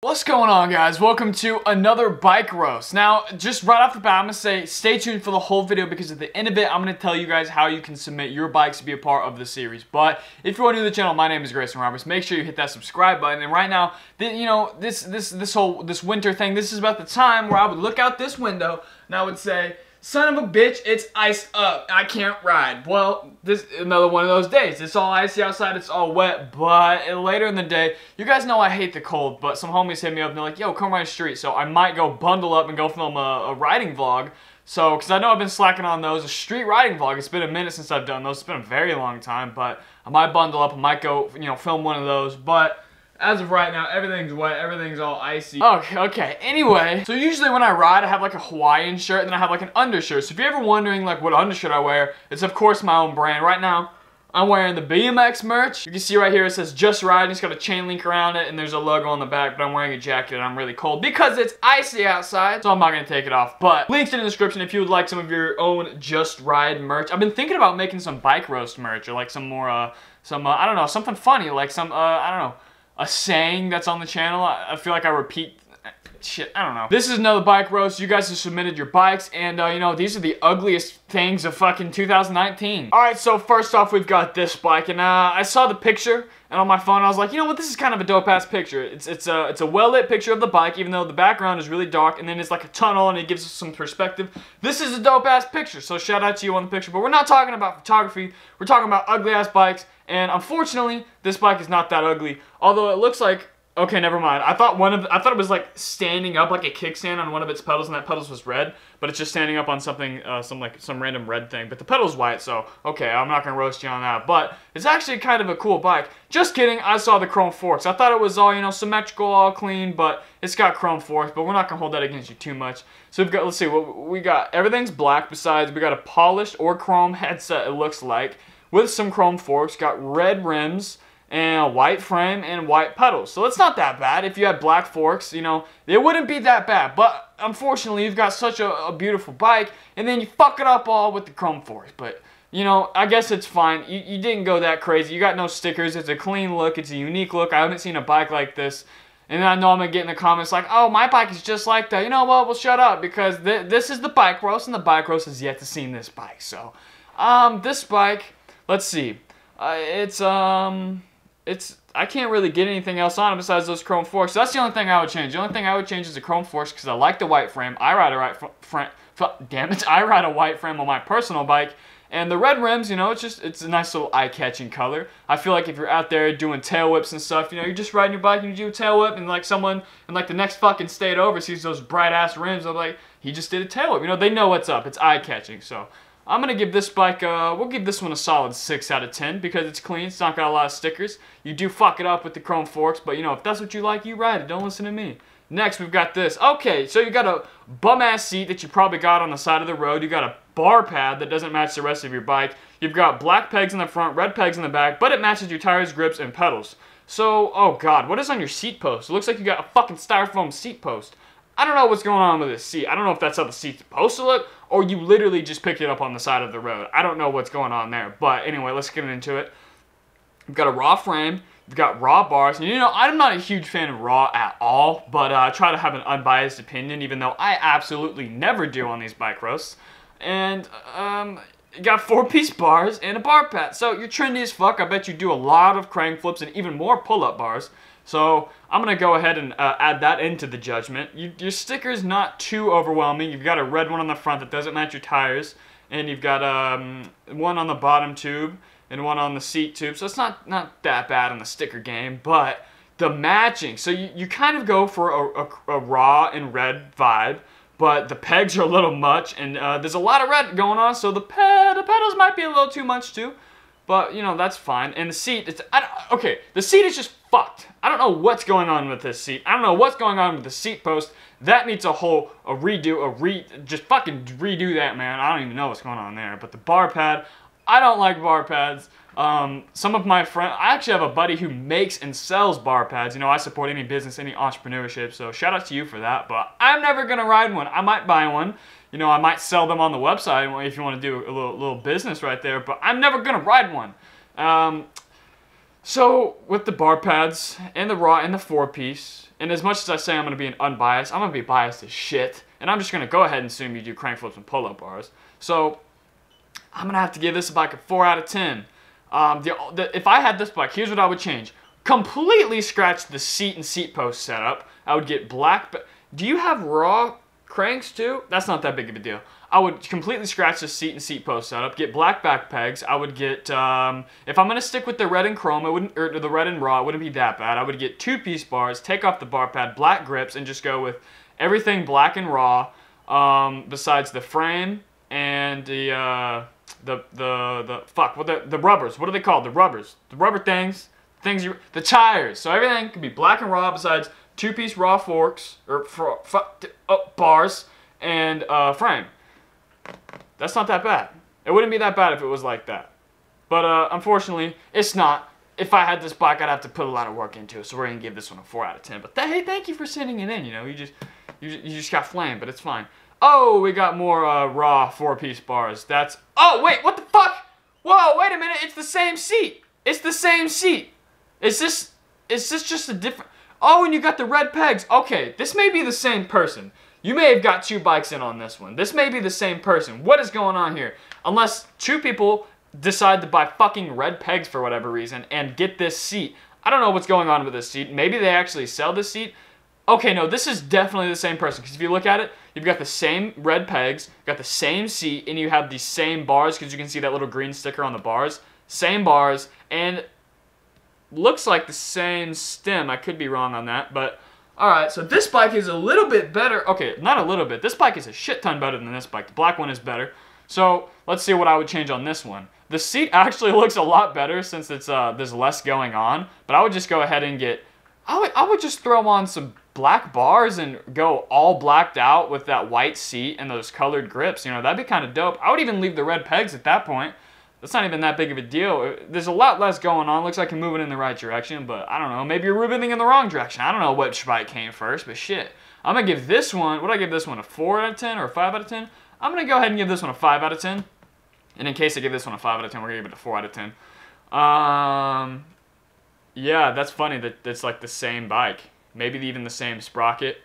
What's going on, guys? Welcome to another bike roast. Now, just right off the bat, I'm going to say stay tuned for the whole video because at the end of it, I'm going to tell you guys how you can submit your bikes to be a part of the series. But if you're new to the channel, my name is Greyson Roberts. Make sure you hit that subscribe button. And right now, this winter thing, this is about the time where I would look out this window and I would say, son of a bitch, it's iced up. I can't ride. Well, this is another one of those days. It's all icy outside, it's all wet, but later in the day, you guys know I hate the cold, but some homies hit me up and they're like, yo, come ride the street. So I might go bundle up and go film a riding vlog. So, because I know I've been slacking on those. A street riding vlog, it's been a minute since I've done those. It's been a very long time, but I might bundle up, I might go, film one of those, but as of right now, everything's wet, everything's all icy. Okay, anyway, so usually when I ride, I have like a Hawaiian shirt, and then I have like an undershirt. So if you're ever wondering like what undershirt I wear, it's of course my own brand. Right now, I'm wearing the BMX merch. You can see right here, it says Just Ride, and it's got a chain link around it, and there's a logo on the back, but I'm wearing a jacket and I'm really cold because it's icy outside, so I'm not gonna take it off. But links in the description if you would like some of your own Just Ride merch. I've been thinking about making some bike roast merch, or like some more, I don't know, something funny, like some, I don't know, a saying that's on the channel. I feel like I repeat shit, I don't know. This is another bike roast. You guys have submitted your bikes, and these are the ugliest things of fucking 2019. Alright, so first off, we've got this bike, and I saw the picture, and on my phone I was like, you know what, this is kind of a dope-ass picture. It's a well-lit picture of the bike, even though the background is really dark, and then it's like a tunnel, and it gives us some perspective. This is a dope-ass picture, so shout out to you on the picture, but we're not talking about photography, we're talking about ugly-ass bikes, and unfortunately, this bike is not that ugly, although it looks like, okay, never mind. I thought it was like standing up like a kickstand on one of its pedals, and that pedals was red, but it's just standing up on something, some random red thing. But the pedal's white, so okay, I'm not gonna roast you on that. But it's actually kind of a cool bike. Just kidding, I saw the chrome forks. I thought it was all, symmetrical, all clean, but it's got chrome forks, but we're not gonna hold that against you too much. So we've got, let's see, what we got, everything's black, besides we got a polished or chrome headset, it looks like, with some chrome forks, got red rims, and a white frame, and white pedals. So it's not that bad. If you had black forks, it wouldn't be that bad. But unfortunately, you've got such a beautiful bike, and then you fuck it up all with the chrome forks. But, I guess it's fine. You didn't go that crazy. You got no stickers. It's a clean look. It's a unique look. I haven't seen a bike like this. And I know I'm going to get in the comments like, oh, my bike is just like that. You know what? Well, shut up, because this is the bike roast, and the bike roast has yet to see this bike. So, this bike, let's see. I can't really get anything else on it besides those chrome forks. So that's the only thing I would change. The only thing I would change is the chrome forks because I like the white frame. I ride a white frame on my personal bike. And the red rims, it's a nice little eye-catching color. I feel like if you're out there doing tail whips and stuff, you're just riding your bike and you do a tail whip, and like someone in like the next fucking state over sees those bright-ass rims, they're like, he just did a tail whip. They know what's up. It's eye-catching. So I'm going to give this bike, we'll give this one a solid 6 out of 10 because it's clean, it's not got a lot of stickers. You do fuck it up with the chrome forks, but if that's what you like, you ride it. Don't listen to me. Next, we've got this. Okay, so you got a bum-ass seat that you probably got on the side of the road. You got a bar pad that doesn't match the rest of your bike. You've got black pegs in the front, red pegs in the back, but it matches your tires, grips, and pedals. So, oh god, what is on your seat post? It looks like you got a fucking styrofoam seat post. I don't know what's going on with this seat. I don't know if that's how the seat's supposed to look, or you literally just picked it up on the side of the road. I don't know what's going on there. But anyway, let's get into it. We've got a raw frame. We've got raw bars. And I'm not a huge fan of raw at all, but I try to have an unbiased opinion, even though I absolutely never do on these bike roasts. And, you got 4-piece bars and a bar pad. So you're trendy as fuck. I bet you do a lot of crank flips and even more pull-up bars. So I'm going to go ahead and add that into the judgment. Your sticker's not too overwhelming. You've got a red one on the front that doesn't match your tires. And you've got one on the bottom tube and one on the seat tube. So it's not that bad on the sticker game. But the matching. So you kind of go for a raw and red vibe. But the pegs are a little much. And there's a lot of red going on. So the pedals might be a little too much too. But, that's fine. And the seat, okay, the seat is just fucked. I don't know what's going on with this seat. I don't know what's going on with the seat post. That needs just fucking redo that, man. I don't even know what's going on there. But the bar pad, I don't like bar pads. Some of my friends, I actually have a buddy who makes and sells bar pads. I support any business, any entrepreneurship, so shout out to you for that. But I'm never gonna ride one. I might buy one. I might sell them on the website if you want to do a little business right there, but I'm never gonna ride one. So with the bar pads and the raw and the 4-piece, And as much as I say I'm going to be unbiased, I'm going to be biased as shit. And I'm just going to go ahead and assume you do crank flips and pull-up bars. So I'm going to have to give this bike a 4 out of 10. If I had this bike, here's what I would change. Completely scratch the seat and seat post setup. I would get black... Do you have raw cranks too? That's not that big of a deal. I would completely scratch the seat and seat post setup, get black back pegs. I would get, if I'm going to stick with the red and chrome, or the red and raw, it wouldn't be that bad. I would get 2-piece bars, take off the bar pad, black grips, and just go with everything black and raw, besides the frame and the rubbers. What are they called? The rubbers. The rubber things. The tires. So everything can be black and raw besides 2-piece raw forks, or bars, and frame. That's not that bad. It wouldn't be that bad if it was like that. But unfortunately, it's not. If I had this bike, I'd have to put a lot of work into it. So we're gonna give this one a 4 out of 10. But hey, thank you for sending it in. You know, you just got flamed, but it's fine. Oh, we got more raw 4-piece bars. That's. Oh wait, what the fuck? Whoa, wait a minute. It's the same seat. It's the same seat. Is this just a different? Oh, and you got the red pegs. Okay, this may be the same person. You may have got 2 bikes in on this one. This may be the same person. What is going on here? Unless 2 people decide to buy fucking red pegs for whatever reason and get this seat. I don't know what's going on with this seat. Maybe they actually sell this seat. Okay, no, this is definitely the same person. Because if you look at it, you've got the same red pegs, you've got the same seat, and you have the same bars because you can see that little green sticker on the bars. Same bars, and looks like the same stem. I could be wrong on that, but alright, so this bike is a little bit better. Okay, not a little bit. This bike is a shit ton better than this bike. The black one is better. So let's see what I would change on this one. The seat actually looks a lot better since it's there's less going on, but I would just go ahead and get, I would just throw on some black bars and go all blacked out with that white seat and those colored grips. You know, that'd be kind of dope. I would even leave the red pegs at that point. That's not even that big of a deal. There's a lot less going on. Looks like you're moving in the right direction, but I don't know. Maybe you're moving in the wrong direction. I don't know which bike came first, but shit. I'm going to give this one, what do I give this one, a 4 out of 10 or a 5 out of 10? I'm going to go ahead and give this one a 5 out of 10. And in case I give this one a 5 out of 10, we're going to give it a 4 out of 10. Yeah, that's funny that it's like the same bike. Maybe even the same sprocket.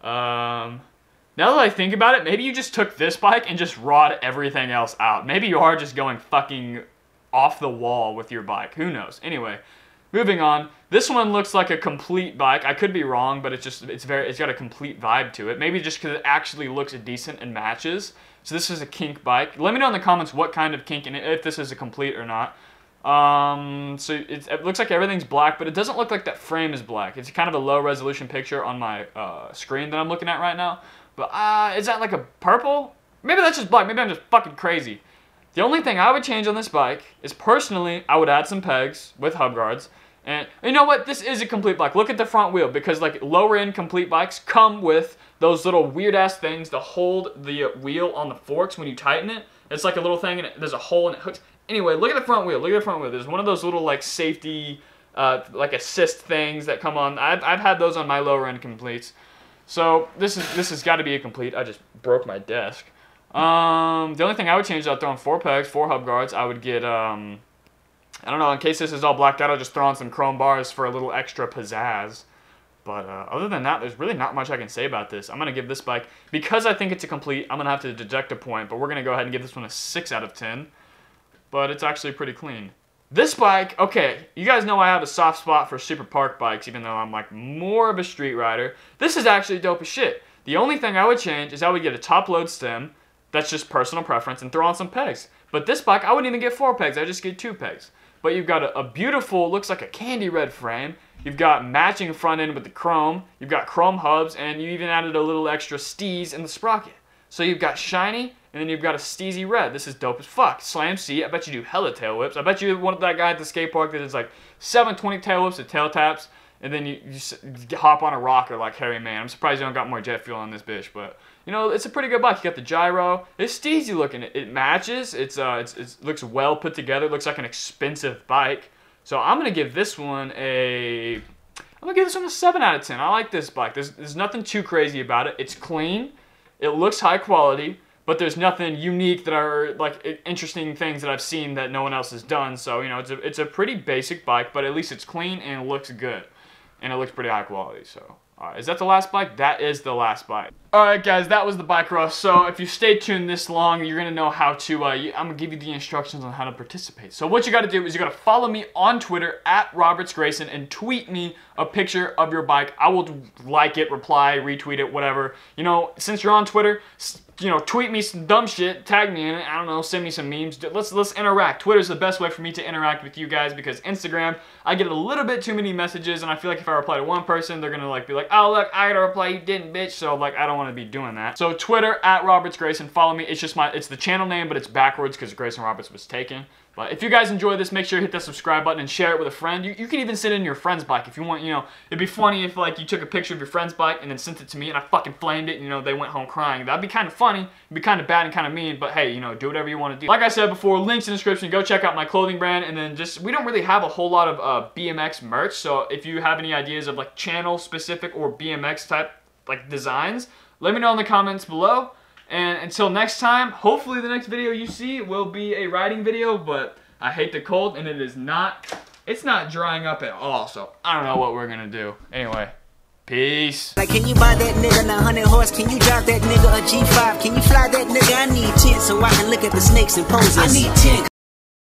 Now that I think about it, maybe you just took this bike and just rawed everything else out. Maybe you are just going fucking off the wall with your bike. Who knows? Anyway, moving on. This one looks like a complete bike. I could be wrong, but it's got a complete vibe to it. Maybe just because it actually looks decent and matches. So this is a kink bike. Let me know in the comments what kind of kink and if this is a complete or not. So it looks like everything's black, but it doesn't look like that frame is black. It's kind of a low resolution picture on my screen that I'm looking at right now. But is that like a purple? Maybe that's just black. Maybe I'm just fucking crazy. The only thing I would change on this bike is personally, I would add some pegs with hub guards. And you know what? This is a complete bike. Look at the front wheel, because like lower end complete bikes come with those little weird ass things to hold the wheel on the forks when you tighten it. It's like a little thing and there's a hole and it hooks. Anyway, look at the front wheel. Look at the front wheel. There's one of those little like safety, like assist things that come on. I've had those on my lower end completes. So this has got to be a complete. I just broke my desk. The only thing I would change is I'd throw in 4 pegs, 4 hub guards. I would get, I don't know, in case this is all blacked out, I'll just throw on some chrome bars for a little extra pizzazz. But other than that, there's really not much I can say about this. I'm going to give this bike, because I think it's a complete, I'm going to have to deduct a point, but we're going to go ahead and give this one a 6 out of 10. But it's actually pretty clean. This bike, okay, you guys know I have a soft spot for super park bikes, even though I'm like more of a street rider. This is actually dope as shit. The only thing I would change is I would get a top load stem, that's just personal preference, and throw on some pegs. But this bike, I wouldn't even get 4 pegs, I just get 2 pegs. But you've got a beautiful, looks like a candy red frame. You've got matching front end with the chrome. You've got chrome hubs, and you even added a little extra steez in the sprocket. So you've got shiny, and then you've got a steezy red. This is dope as fuck. Slam seat. I bet you do hella tail whips. I bet you one of that guy at the skate park that is like 720 tail whips and tail taps, and then you hop on a rocker like Harry Man. I'm surprised you don't got more jet fuel on this bitch, but you know, it's a pretty good bike. You got the gyro. It's steezy looking. It matches. It looks well put together. It looks like an expensive bike. So I'm gonna give this one a 7 out of 10. I like this bike. There's nothing too crazy about it. It's clean. It looks high quality, but there's nothing unique that are like interesting things that I've seen that no one else has done. So, you know, it's a pretty basic bike, but at least it's clean and it looks good. And it looks pretty high quality. So, Alright, is that the last bike? That is the last bike. Alright guys, that was the bike roast. So if you stay tuned this long, you're going to know how to, I'm going to give you the instructions on how to participate. So what you got to do is you got to follow me on Twitter at Greyson and tweet me a picture of your bike. I will like it, reply, retweet it, whatever. You know, since you're on Twitter, you know, tweet me some dumb shit, tag me in it, I don't know, send me some memes. Let's interact. Twitter's the best way for me to interact with you guys because Instagram, I get a little bit too many messages and I feel like if I reply to one person, they're gonna like be like, oh look, I gotta reply, you didn't, bitch. So like, I don't wanna be doing that. So Twitter at Greyson, follow me. It's just it's the channel name, but it's backwards because Greyson Roberts was taken. But if you guys enjoy this, make sure to hit that subscribe button and share it with a friend. You can even send it in your friend's bike if you want, you know. It'd be funny if like you took a picture of your friend's bike and then sent it to me and I fucking flamed it and, you know, they went home crying. That'd be kind of funny. It'd be kind of bad and kind of mean, but hey, you know, do whatever you want to do. Like I said before, links in the description. Go check out my clothing brand and then just, we don't really have a whole lot of BMX merch. So if you have any ideas of like channel specific or BMX type like designs, let me know in the comments below. And until next time, hopefully the next video you see will be a riding video, but I hate the cold, and it's not drying up at all, so I don't know what we're gonna do. Anyway, peace. Like, can you buy that nigga a 100 horse? Can you drive that nigga a G5? Can you fly that nigga? I need 10 so I can look at the snakes and pose. I need 10.